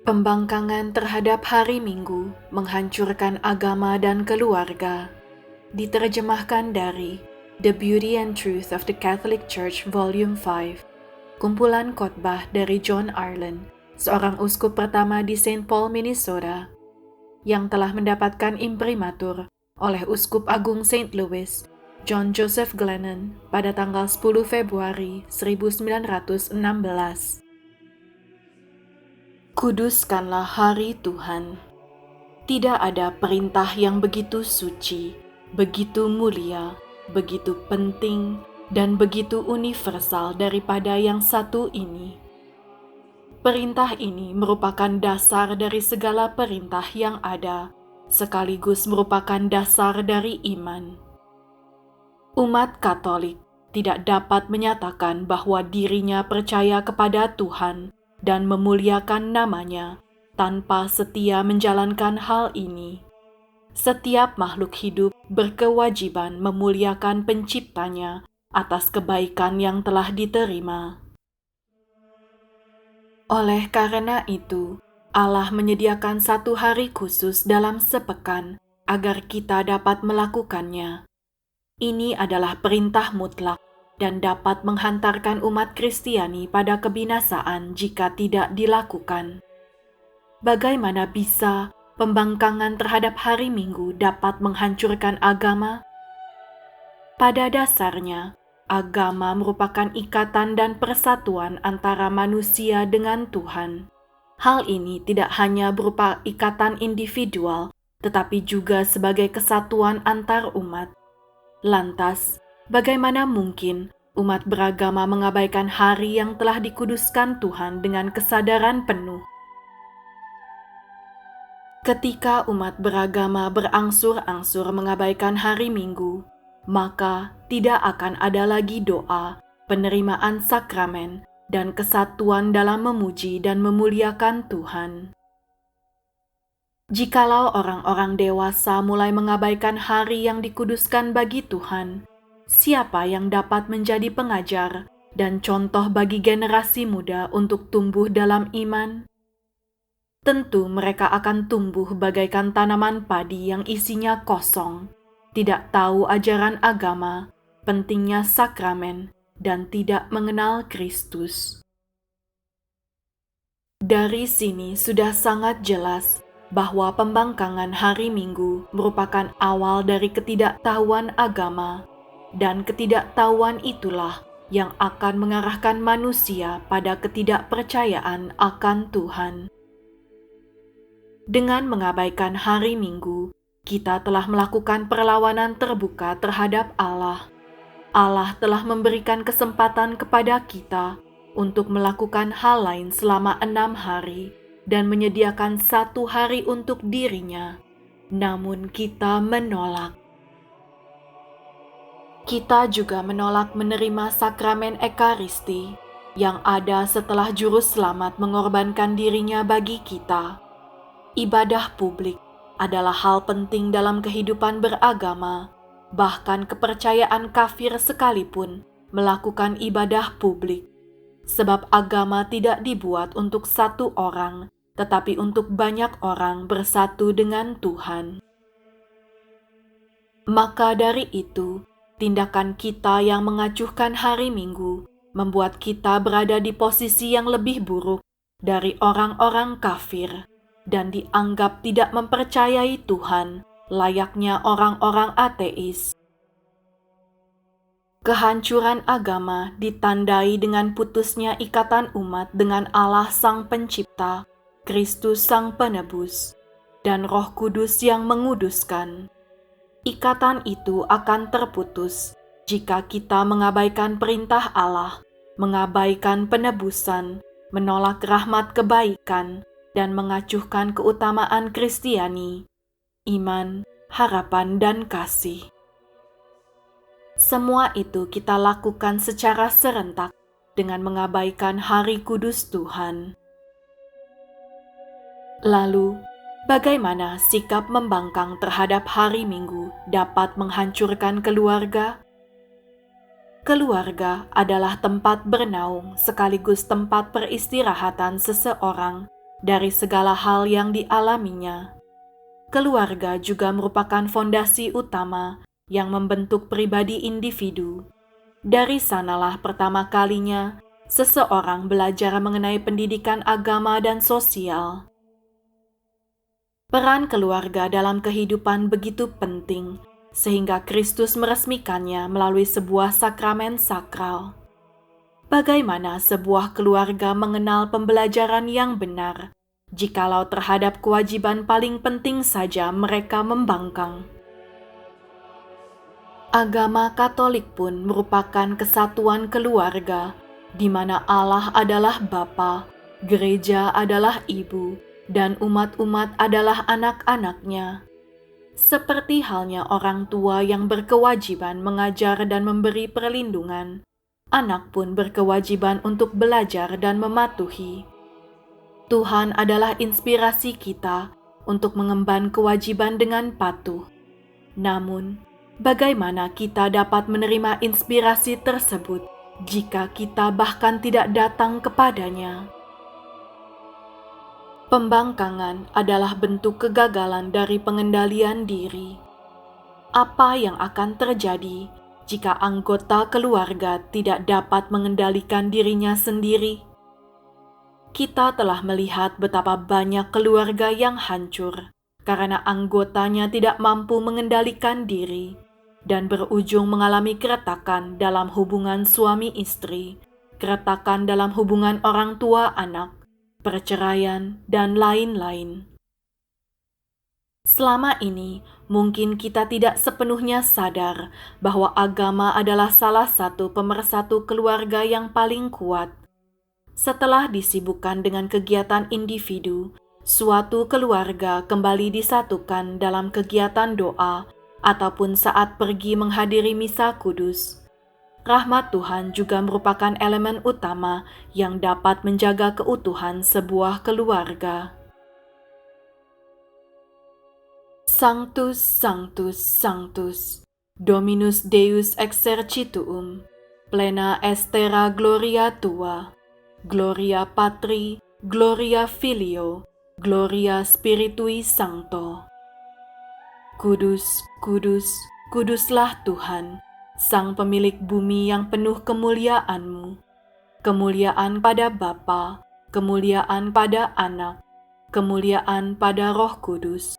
Pembangkangan terhadap hari Minggu menghancurkan agama dan keluarga. Diterjemahkan dari The Beauty and Truth of the Catholic Church Volume 5, kumpulan khotbah dari John Arlen, seorang uskup pertama di St. Paul, Minnesota, yang telah mendapatkan imprimatur oleh Uskup Agung St. Louis, John Joseph Glennon, pada tanggal 10 Februari 1916. Kuduskanlah hari Tuhan. Tidak ada perintah yang begitu suci, begitu mulia, begitu penting, dan begitu universal daripada yang satu ini. Perintah ini merupakan dasar dari segala perintah yang ada, sekaligus merupakan dasar dari iman. Umat Katolik tidak dapat menyatakan bahwa dirinya percaya kepada Tuhan dan memuliakan namanya tanpa setia menjalankan hal ini. Setiap makhluk hidup berkewajiban memuliakan penciptanya atas kebaikan yang telah diterima. Oleh karena itu, Allah menyediakan satu hari khusus dalam sepekan agar kita dapat melakukannya. Ini adalah perintah mutlak dan dapat menghantarkan umat Kristiani pada kebinasaan jika tidak dilakukan. Bagaimana bisa pembangkangan terhadap hari Minggu dapat menghancurkan agama? Pada dasarnya, agama merupakan ikatan dan persatuan antara manusia dengan Tuhan. Hal ini tidak hanya berupa ikatan individual, tetapi juga sebagai kesatuan antar umat. Lantas, bagaimana mungkin umat beragama mengabaikan hari yang telah dikuduskan Tuhan dengan kesadaran penuh? Ketika umat beragama berangsur-angsur mengabaikan hari Minggu, maka tidak akan ada lagi doa, penerimaan sakramen, dan kesatuan dalam memuji dan memuliakan Tuhan. Jikalau orang-orang dewasa mulai mengabaikan hari yang dikuduskan bagi Tuhan, siapa yang dapat menjadi pengajar dan contoh bagi generasi muda untuk tumbuh dalam iman? Tentu mereka akan tumbuh bagaikan tanaman padi yang isinya kosong, tidak tahu ajaran agama, pentingnya sakramen, dan tidak mengenal Kristus. Dari sini sudah sangat jelas bahwa pembangkangan hari Minggu merupakan awal dari ketidaktahuan agama, dan ketidaktahuan itulah yang akan mengarahkan manusia pada ketidakpercayaan akan Tuhan. Dengan mengabaikan hari Minggu, kita telah melakukan perlawanan terbuka terhadap Allah. Allah telah memberikan kesempatan kepada kita untuk melakukan hal lain selama 6 hari dan menyediakan 1 hari untuk dirinya, namun kita menolak. Kita juga menolak menerima sakramen Ekaristi yang ada setelah Juru Selamat mengorbankan dirinya bagi kita. Ibadah publik adalah hal penting dalam kehidupan beragama, bahkan kepercayaan kafir sekalipun melakukan ibadah publik, sebab agama tidak dibuat untuk 1 orang, tetapi untuk banyak orang bersatu dengan Tuhan. Maka dari itu, tindakan kita yang mengacuhkan hari Minggu membuat kita berada di posisi yang lebih buruk dari orang-orang kafir dan dianggap tidak mempercayai Tuhan, layaknya orang-orang ateis. Kehancuran agama ditandai dengan putusnya ikatan umat dengan Allah Sang Pencipta, Kristus Sang Penebus, dan Roh Kudus yang menguduskan. Ikatan itu akan terputus jika kita mengabaikan perintah Allah, mengabaikan penebusan, menolak rahmat kebaikan, dan mengacuhkan keutamaan Kristiani, iman, harapan, dan kasih. Semua itu kita lakukan secara serentak dengan mengabaikan hari kudus Tuhan. Lalu, bagaimana sikap membangkang terhadap hari Minggu dapat menghancurkan keluarga? Keluarga adalah tempat bernaung sekaligus tempat peristirahatan seseorang dari segala hal yang dialaminya. Keluarga juga merupakan fondasi utama yang membentuk pribadi individu. Dari sanalah pertama kalinya seseorang belajar mengenai pendidikan agama dan sosial. Peran keluarga dalam kehidupan begitu penting, sehingga Kristus meresmikannya melalui sebuah sakramen sakral. Bagaimana sebuah keluarga mengenal pembelajaran yang benar, jikalau terhadap kewajiban paling penting saja mereka membangkang? Agama Katolik pun merupakan kesatuan keluarga, di mana Allah adalah Bapa, gereja adalah ibu, dan umat-umat adalah anak-anaknya. Seperti halnya orang tua yang berkewajiban mengajar dan memberi perlindungan, anak pun berkewajiban untuk belajar dan mematuhi. Tuhan adalah inspirasi kita untuk mengemban kewajiban dengan patuh. Namun, bagaimana kita dapat menerima inspirasi tersebut jika kita bahkan tidak datang kepadanya? Pembangkangan adalah bentuk kegagalan dari pengendalian diri. Apa yang akan terjadi jika anggota keluarga tidak dapat mengendalikan dirinya sendiri? Kita telah melihat betapa banyak keluarga yang hancur karena anggotanya tidak mampu mengendalikan diri dan berujung mengalami keretakan dalam hubungan suami istri, keretakan dalam hubungan orang tua anak, perceraian, dan lain-lain. Selama ini, mungkin kita tidak sepenuhnya sadar bahwa agama adalah salah satu pemersatu keluarga yang paling kuat. Setelah disibukkan dengan kegiatan individu, suatu keluarga kembali disatukan dalam kegiatan doa ataupun saat pergi menghadiri misa kudus. Rahmat Tuhan juga merupakan elemen utama yang dapat menjaga keutuhan sebuah keluarga. Sanctus, Sanctus, Sanctus, Dominus Deus exercituum, plena est terra gloria Tua, Gloria Patri, Gloria Filio, Gloria Spiritui Sancto. Kudus, kudus, kuduslah Tuhan, Sang pemilik bumi yang penuh kemuliaan-Mu. Kemuliaan pada Bapa, kemuliaan pada Anak, kemuliaan pada Roh Kudus,